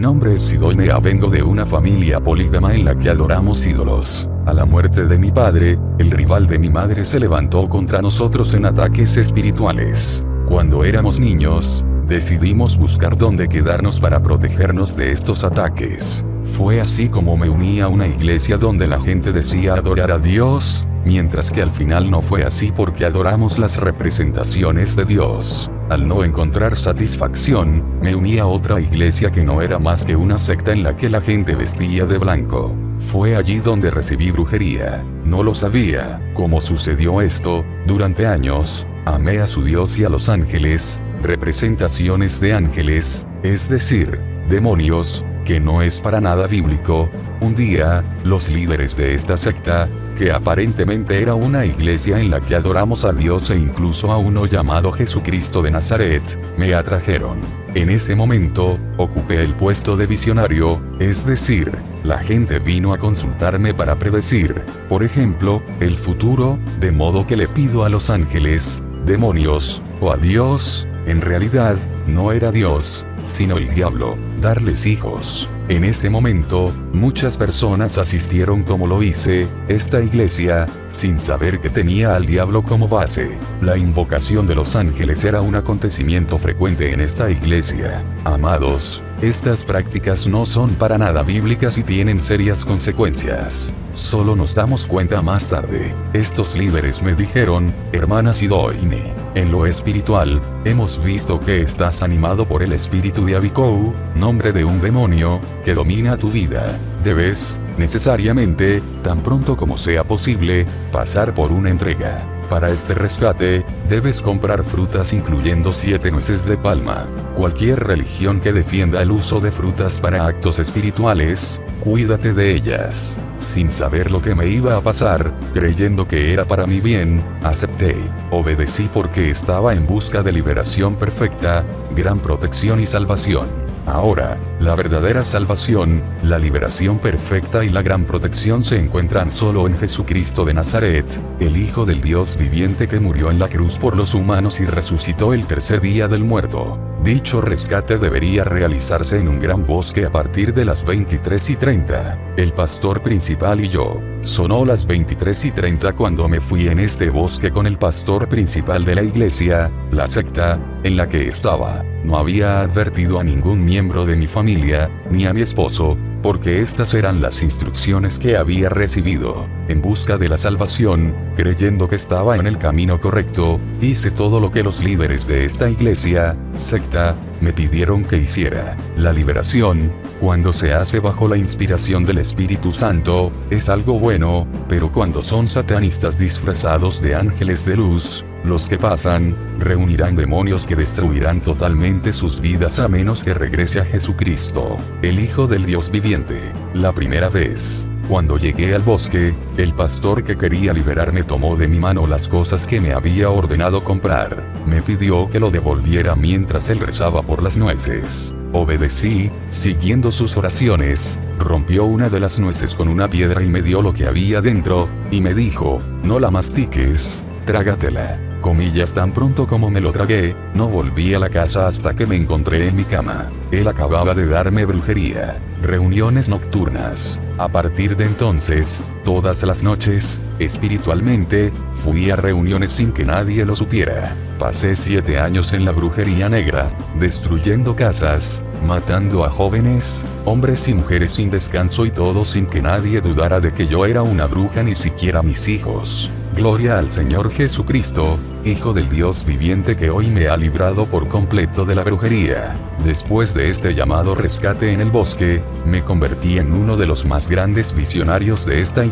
nombre es Sidoinea, vengo de una familia polígama en la que adoramos ídolos. A la muerte de mi padre, el rival de mi madre se levantó contra nosotros en ataques espirituales. Cuando éramos niños, decidimos buscar dónde quedarnos para protegernos de estos ataques. Fue así como me uní a una iglesia donde la gente decía adorar a Dios, mientras que al final no fue así porque adoramos las representaciones de Dios. Al no encontrar satisfacción, me uní a otra iglesia que no era más que una secta en la que la gente vestía de blanco. Fue allí donde recibí brujería. No lo sabía. ¿Cómo sucedió esto? Durante años, amé a su Dios y a los ángeles, representaciones de ángeles, es decir, demonios, que no es para nada bíblico. Un día, los líderes de esta secta, que aparentemente era una iglesia en la que adoramos a Dios e incluso a uno llamado Jesucristo de Nazaret, me atrajeron. En ese momento, ocupé el puesto de visionario, es decir, la gente vino a consultarme para predecir, por ejemplo, el futuro, de modo que le pido a los ángeles, demonios, o a Dios, en realidad, no era Dios, sino el diablo, darles hijos. En ese momento, muchas personas asistieron como lo hice, esta iglesia, sin saber que tenía al diablo como base. La invocación de los ángeles era un acontecimiento frecuente en esta iglesia. Amados, estas prácticas no son para nada bíblicas y tienen serias consecuencias. Solo nos damos cuenta más tarde. Estos líderes me dijeron, hermana Sidoine, en lo espiritual, hemos visto que estás animado por el espíritu de Abikou, nombre de un demonio, que domina tu vida. Debes, necesariamente, tan pronto como sea posible, pasar por una entrega. Para este rescate, debes comprar frutas incluyendo 7 nueces de palma. Cualquier religión que defienda el uso de frutas para actos espirituales, cuídate de ellas. Sin saber lo que me iba a pasar, creyendo que era para mi bien, acepté. Obedecí porque estaba en busca de liberación perfecta, gran protección y salvación. Ahora, la verdadera salvación, la liberación perfecta y la gran protección se encuentran solo en Jesucristo de Nazaret, el Hijo del Dios viviente que murió en la cruz por los humanos y resucitó el tercer día del muerto. Dicho rescate debería realizarse en un gran bosque a partir de las 23:30. El pastor principal y yo. Sonó las 23:30 cuando me fui en este bosque con el pastor principal de la iglesia, la secta, en la que estaba. No había advertido a ningún miembro de mi familia, ni a mi esposo, porque estas eran las instrucciones que había recibido. En busca de la salvación, creyendo que estaba en el camino correcto, hice todo lo que los líderes de esta iglesia, secta, me pidieron que hiciera. La liberación, cuando se hace bajo la inspiración del Espíritu Santo, es algo bueno, pero cuando son satanistas disfrazados de ángeles de luz, los que pasan, reunirán demonios que destruirán totalmente sus vidas a menos que regrese a Jesucristo, el Hijo del Dios viviente. La primera vez, cuando llegué al bosque, el pastor que quería liberarme tomó de mi mano las cosas que me había ordenado comprar. Me pidió que lo devolviera mientras él rezaba por las nueces. Obedecí, siguiendo sus oraciones, rompió una de las nueces con una piedra y me dio lo que había dentro, y me dijo, no la mastiques, trágatela. Comillas, tan pronto como me lo tragué, no volví a la casa hasta que me encontré en mi cama. Él acababa de darme brujería. Reuniones nocturnas. A partir de entonces, todas las noches, espiritualmente, fui a reuniones sin que nadie lo supiera. Pasé 7 años en la brujería negra, destruyendo casas, matando a jóvenes, hombres y mujeres sin descanso y todo sin que nadie dudara de que yo era una bruja, ni siquiera mis hijos. Gloria al Señor Jesucristo, Hijo del Dios viviente que hoy me ha librado por completo de la brujería. Después de este llamado rescate en el bosque, me convertí en uno de los más grandes visionarios de esta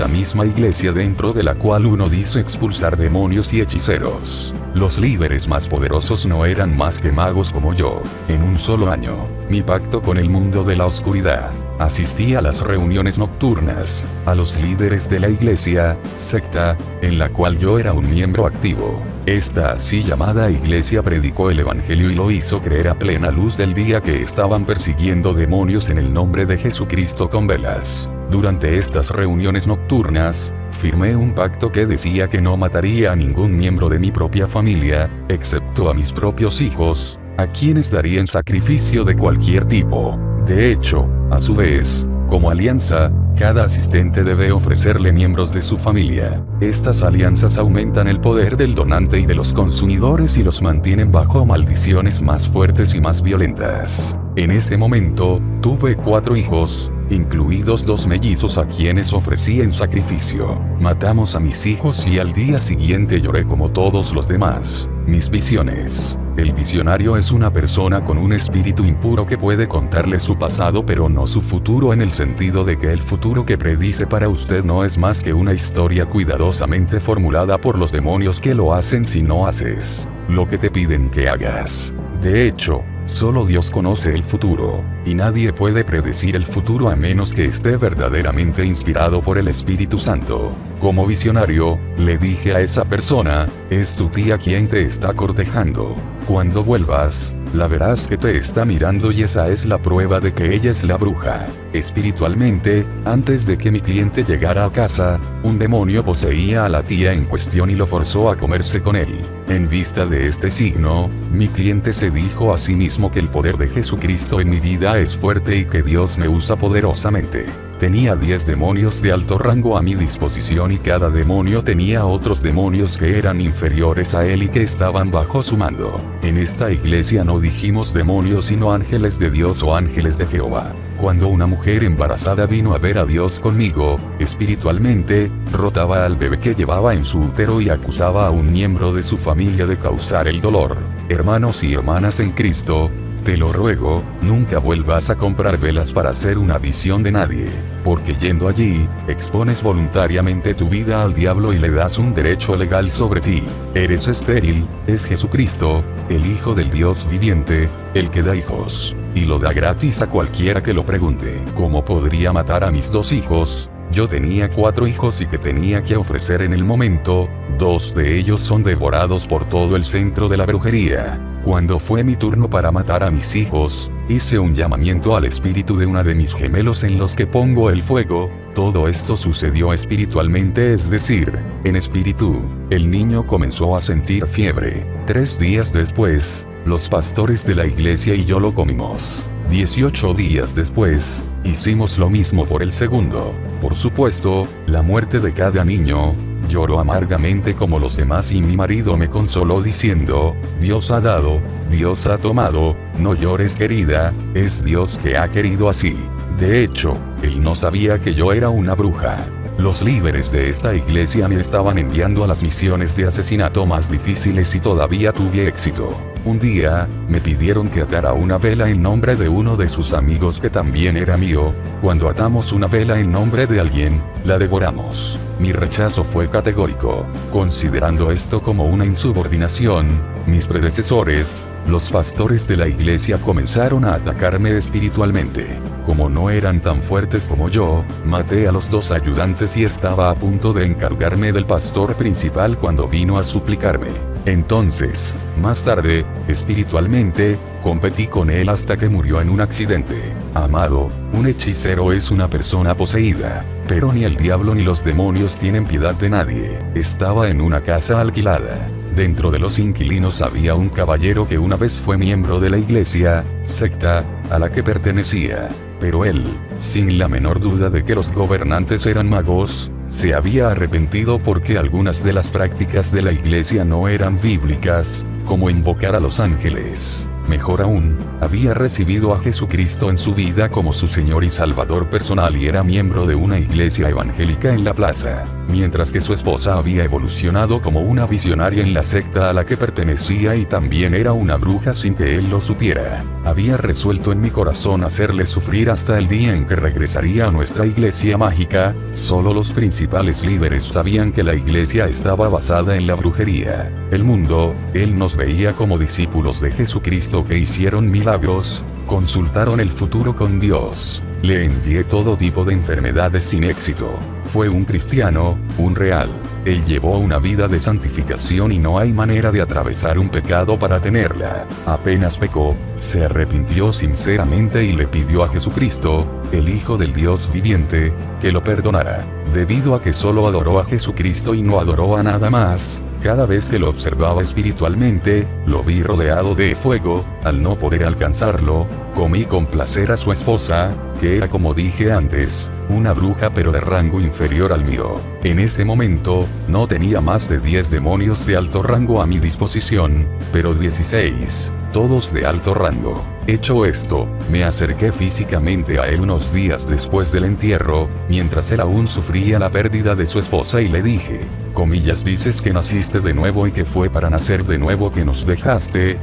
misma iglesia dentro de la cual uno dice expulsar demonios y hechiceros. Los líderes más poderosos no eran más que magos como yo. En un solo año, mi pacto con el mundo de la oscuridad. Asistí a las reuniones nocturnas, a los líderes de la iglesia, secta, en la cual yo era un miembro activo. Esta así llamada iglesia predicó el evangelio y lo hizo creer a plena luz del día que estaban persiguiendo demonios en el nombre de Jesucristo con velas. Durante estas reuniones nocturnas, firmé un pacto que decía que no mataría a ningún miembro de mi propia familia, excepto a mis propios hijos, a quienes daría en sacrificio de cualquier tipo. De hecho, a su vez, como alianza, cada asistente debe ofrecerle miembros de su familia. Estas alianzas aumentan el poder del donante y de los consumidores y los mantienen bajo maldiciones más fuertes y más violentas. En ese momento, tuve 4 hijos, incluidos 2 mellizos a quienes ofrecí en sacrificio. Matamos a mis hijos y al día siguiente lloré como todos los demás. Mis visiones. El visionario es una persona con un espíritu impuro que puede contarle su pasado pero no su futuro, en el sentido de que el futuro que predice para usted no es más que una historia cuidadosamente formulada por los demonios que lo hacen si no haces lo que te piden que hagas. De hecho, solo Dios conoce el futuro, y nadie puede predecir el futuro a menos que esté verdaderamente inspirado por el Espíritu Santo. Como visionario, le dije a esa persona, es tu tía quien te está cortejando. Cuando vuelvas, la verás que te está mirando y esa es la prueba de que ella es la bruja. Espiritualmente, antes de que mi cliente llegara a casa, un demonio poseía a la tía en cuestión y lo forzó a comerse con él. En vista de este signo, mi cliente se dijo a sí mismo que el poder de Jesucristo en mi vida es fuerte y que Dios me usa poderosamente. Tenía 10 demonios de alto rango a mi disposición y cada demonio tenía otros demonios que eran inferiores a él y que estaban bajo su mando. En esta iglesia no dijimos demonios sino ángeles de Dios o ángeles de Jehová. Cuando una mujer embarazada vino a ver a Dios conmigo, espiritualmente, rotaba al bebé que llevaba en su útero y acusaba a un miembro de su familia de causar el dolor. Hermanos y hermanas en Cristo, te lo ruego, nunca vuelvas a comprar velas para hacer una visión de nadie, porque yendo allí, expones voluntariamente tu vida al diablo y le das un derecho legal sobre ti. Eres estéril, es Jesucristo, el Hijo del Dios viviente, el que da hijos, y lo da gratis a cualquiera que lo pregunte. ¿Cómo podría matar a mis 2 hijos? Yo tenía 4 hijos y que tenía que ofrecer en el momento, 2 de ellos son devorados por todo el centro de la brujería. Cuando fue mi turno para matar a mis hijos, hice un llamamiento al espíritu de una de mis gemelos en los que pongo el fuego. Todo esto sucedió espiritualmente, es decir, en espíritu. El niño comenzó a sentir fiebre. 3 días después, los pastores de la iglesia y yo lo comimos. 18 días después, hicimos lo mismo por el segundo. Por supuesto, la muerte de cada niño. Lloró amargamente como los demás y mi marido me consoló diciendo, Dios ha dado, Dios ha tomado, no llores querida, es Dios que ha querido así. De hecho, él no sabía que yo era una bruja. Los líderes de esta iglesia me estaban enviando a las misiones de asesinato más difíciles y todavía tuve éxito. Un día, me pidieron que atara una vela en nombre de uno de sus amigos que también era mío. Cuando atamos una vela en nombre de alguien, la devoramos. Mi rechazo fue categórico. Considerando esto como una insubordinación, mis predecesores, los pastores de la iglesia, comenzaron a atacarme espiritualmente. Como no eran tan fuertes como yo, maté a los 2 ayudantes y estaba a punto de encargarme del pastor principal cuando vino a suplicarme. Entonces, más tarde, espiritualmente, competí con él hasta que murió en un accidente. Amado, un hechicero es una persona poseída, pero ni el diablo ni los demonios tienen piedad de nadie. Estaba en una casa alquilada. Dentro de los inquilinos había un caballero que una vez fue miembro de la iglesia, secta, a la que pertenecía. Pero él, sin la menor duda de que los gobernantes eran magos, se había arrepentido porque algunas de las prácticas de la iglesia no eran bíblicas, como invocar a los ángeles. Mejor aún, había recibido a Jesucristo en su vida como su Señor y Salvador personal y era miembro de una iglesia evangélica en la plaza, mientras que su esposa había evolucionado como una visionaria en la secta a la que pertenecía y también era una bruja sin que él lo supiera. Había resuelto en mi corazón hacerle sufrir hasta el día en que regresaría a nuestra iglesia mágica. Solo los principales líderes sabían que la iglesia estaba basada en la brujería. El mundo, él nos veía como discípulos de Jesucristo que hicieron milagros, consultaron el futuro con Dios. Le envié todo tipo de enfermedades sin éxito. Fue un cristiano, un real. Él llevó una vida de santificación y no hay manera de atravesar un pecado para tenerla. Apenas pecó, se arrepintió sinceramente y le pidió a Jesucristo, el Hijo del Dios viviente, que lo perdonara. Debido a que solo adoró a Jesucristo y no adoró a nada más, Cada vez que lo observaba espiritualmente, lo vi rodeado de fuego. Al no poder alcanzarlo, comí con placer a su esposa, que era, como dije antes, una bruja pero de rango inferior al mío. En ese momento, no tenía más de 10 demonios de alto rango a mi disposición, pero 16, todos de alto rango. Hecho esto, me acerqué físicamente a él unos días después del entierro, mientras él aún sufría la pérdida de su esposa, y le dije, comillas, dices que naciste de nuevo y que fue para nacer de nuevo que nos dejaste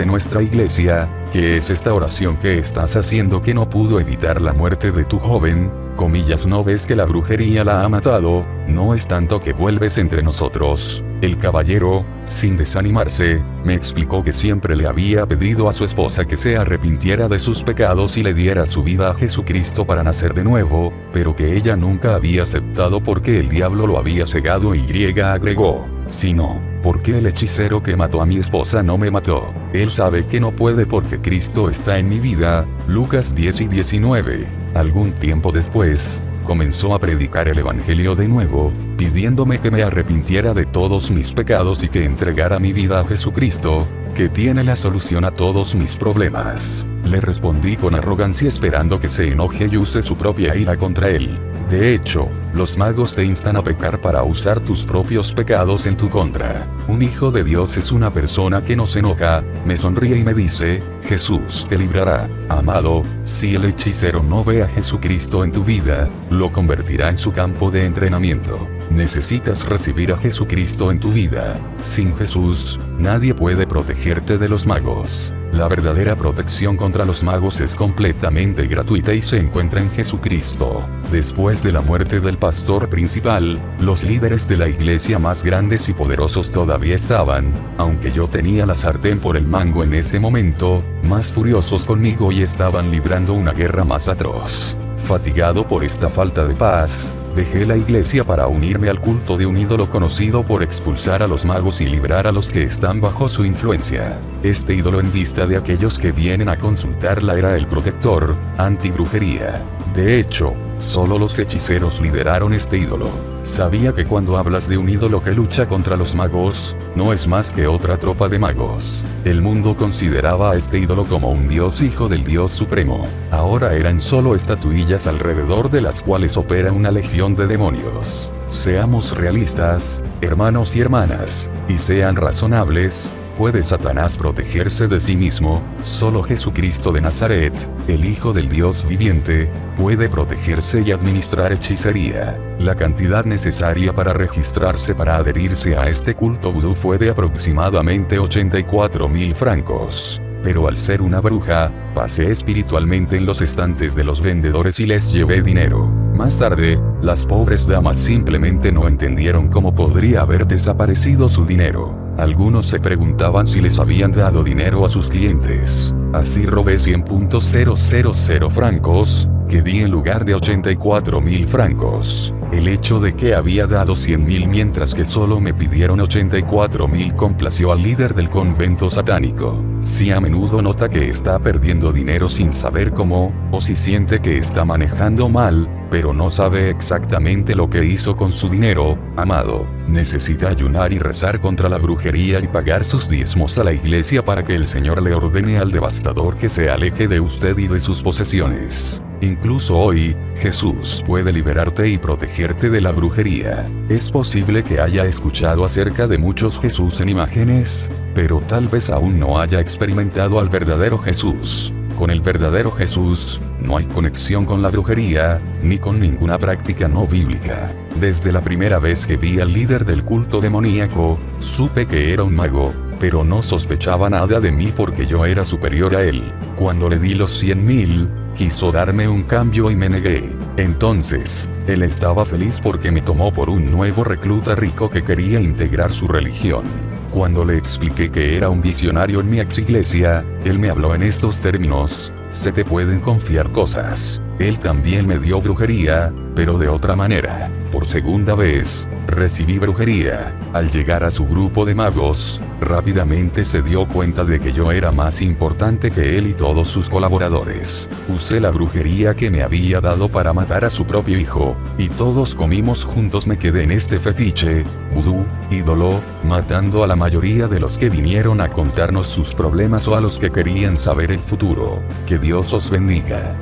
nuestra iglesia. ¿Qué es esta oración que estás haciendo que no pudo evitar la muerte de tu joven? Comillas, ¿no ves que la brujería la ha matado? No es tanto que vuelves entre nosotros. El caballero, sin desanimarse, me explicó que siempre le había pedido a su esposa que se arrepintiera de sus pecados y le diera su vida a Jesucristo para nacer de nuevo, pero que ella nunca había aceptado porque el diablo lo había cegado, y agregó, si no, ¿por qué el hechicero que mató a mi esposa no me mató? Él sabe que no puede porque Cristo está en mi vida. Lucas 10 y 19. Algún tiempo después, comenzó a predicar el evangelio de nuevo, pidiéndome que me arrepintiera de todos mis pecados y que entregara mi vida a Jesucristo, que tiene la solución a todos mis problemas. Le respondí con arrogancia, esperando que se enoje y use su propia ira contra él. De hecho, los magos te instan a pecar para usar tus propios pecados en tu contra. Un hijo de Dios es una persona que no se enoja, me sonríe y me dice, Jesús te librará. Amado, si el hechicero no ve a Jesucristo en tu vida, lo convertirá en su campo de entrenamiento. Necesitas recibir a Jesucristo en tu vida. Sin Jesús, nadie puede protegerte de los magos. La verdadera protección contra los magos es completamente gratuita y se encuentra en Jesucristo. Después de la muerte del pastor principal, los líderes de la iglesia más grandes y poderosos todavía estaban, aunque yo tenía la sartén por el mango en ese momento, más furiosos conmigo y estaban librando una guerra más atroz. Fatigado por esta falta de paz, dejé la iglesia para unirme al culto de un ídolo conocido por expulsar a los magos y librar a los que están bajo su influencia. Este ídolo, en vista de aquellos que vienen a consultarla, era el protector, antibrujería. De hecho, solo los hechiceros lideraron este ídolo. Sabía que cuando hablas de un ídolo que lucha contra los magos, no es más que otra tropa de magos. El mundo consideraba a este ídolo como un dios, hijo del Dios supremo. Ahora eran solo estatuillas alrededor de las cuales opera una legión de demonios. Seamos realistas, hermanos y hermanas, y sean razonables. ¿Puede Satanás protegerse de sí mismo? Solo Jesucristo de Nazaret, el Hijo del Dios viviente, puede protegerse y administrar hechicería. La cantidad necesaria para registrarse para adherirse a este culto vudú fue de aproximadamente 84,000 francos. Pero al ser una bruja, pasé espiritualmente en los estantes de los vendedores y les llevé dinero. Más tarde, las pobres damas simplemente no entendieron cómo podría haber desaparecido su dinero. Algunos se preguntaban si les habían dado dinero a sus clientes. Así robé 100.000 francos, que di en lugar de 84,000 francos. El hecho de que había dado 100,000 mientras que solo me pidieron 84,000 complació al líder del convento satánico. Si a menudo nota que está perdiendo dinero sin saber cómo, o si siente que está manejando mal, pero no sabe exactamente lo que hizo con su dinero, amado, necesita ayunar y rezar contra la brujería y pagar sus diezmos a la iglesia para que el Señor le ordene al devastador que se aleje de usted y de sus posesiones. Incluso hoy, Jesús puede liberarte y protegerte de la brujería. Es posible que haya escuchado acerca de muchos Jesús en imágenes, pero tal vez aún no haya experimentado al verdadero Jesús. Con el verdadero Jesús, no hay conexión con la brujería, ni con ninguna práctica no bíblica. Desde la primera vez que vi al líder del culto demoníaco, supe que era un mago, pero no sospechaba nada de mí porque yo era superior a él. Cuando le di los 100,000, quiso darme un cambio y me negué. Entonces, él estaba feliz porque me tomó por un nuevo recluta rico que quería integrar su religión. Cuando le expliqué que era un visionario en mi ex iglesia, él me habló en estos términos: se te pueden confiar cosas. Él también me dio brujería, pero de otra manera. Por segunda vez, recibí brujería. Al llegar a su grupo de magos, rápidamente se dio cuenta de que yo era más importante que él y todos sus colaboradores. Usé la brujería que me había dado para matar a su propio hijo, y todos comimos juntos. Me quedé en este fetiche, vudú, ídolo, matando a la mayoría de los que vinieron a contarnos sus problemas o a los que querían saber el futuro. Que Dios os bendiga.